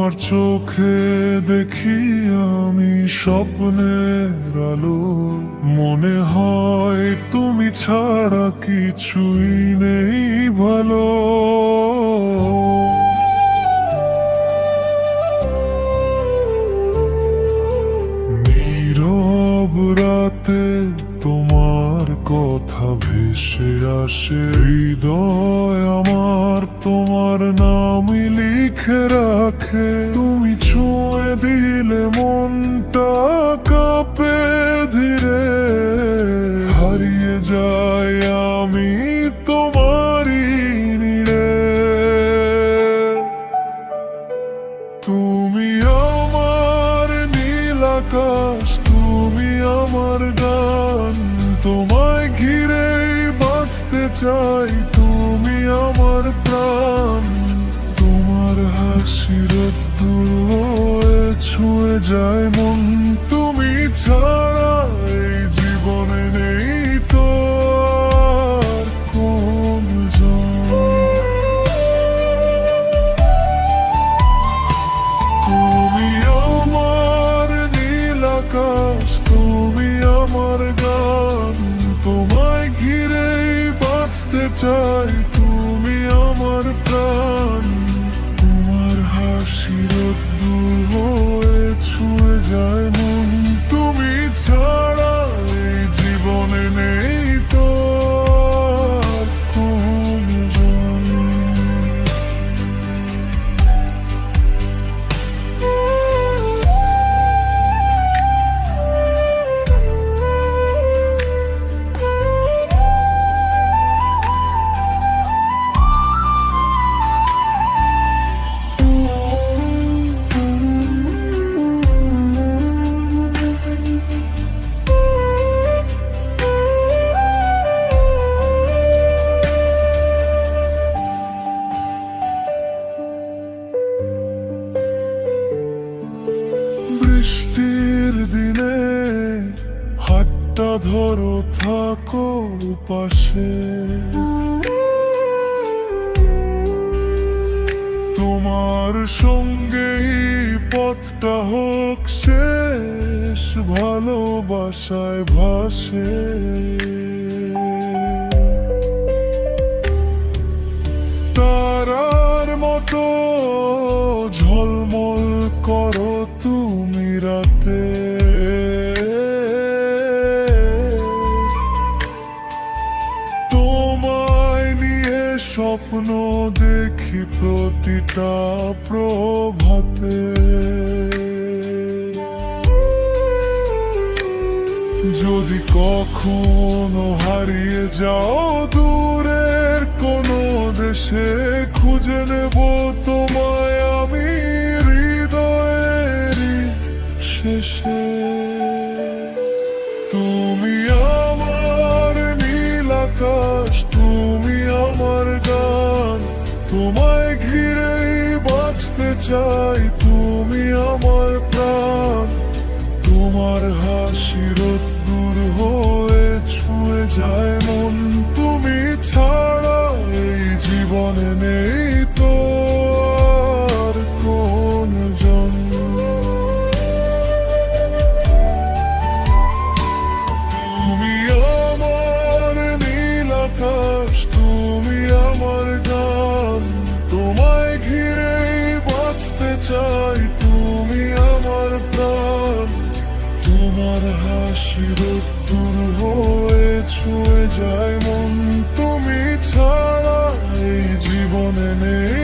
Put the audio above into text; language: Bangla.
তোমার চোখে দেখি আমি স্বপ্নের আলো, মনে হয় তুমি ছাড়া কিছুই নেই ভালো। নীরব রাতে তোমার কথা ভেসে আসে, হৃদয় আমার তোমার নামই লিখে রাখে। তুমি ছুঁয়ে দিলে মনটা কাঁপে ধীরে, হারিয়ে যাই আমি তোমারই নীড়ে। তুমি আমার নীল আকাশ, তুমি আমার গান, তোমায় ঘিরেই বাঁচতে চাই, তুমি আমার প্রাণ। তোমার হাসি রোদ্দুর হয়ে ছুঁয়ে যায় মন, তুমি ছাড়া এই জীবনে নেই তো আর কোনজন। তুমি আমার নীল আকাশ, তুমি আমার গান, তোমায় ঘিরেই বাঁচতে চাই, তুমি আমার প্রাণ। তোমার হাসি রোদ্দুর হয়ে ছুঁয়ে যায় মন, তুমি ছাড়া এই জীবনে নেই তো আর কোনজন। বৃষ্টির দিনে হাতটা ধরো, থাকো পাশে। তোমার সঙ্গেই পথটা হোক শেষ, ভালোবাসায় ভাসে। তারার মতো ঝলমল করো তুমি রাতে, তোমায় নিয়ে স্বপ্ন দেখি প্রতিটা প্রভাতে। যদি কখনো হারিয়ে যাও দূরের কোনো দেশে, খুঁজে নেব তোমায় আমি হৃদয়েরই শেষে। তুমি আমার নীল আকাশ, তুমি আমার গান, তোমায় ঘিরেই বাঁচতে চাই, তুমি আমার প্রাণ। তোমার হাসি রোদ্দুর হয়ে ছুঁয়ে যায় মন, তুমি ছাড়া এই জীবনে নেই তো আর কোনজন। তুমি আমার নীল আকাশ, তুমি আমার গান, তোমায় ঘিরেই বাঁচতে চাই, তুমি আমার প্রাণ। তোমার হাসি রোদ্দুর হয়ে ছুঁয়ে যায় মন, তুমি ছাড়া এই জীবনে নেই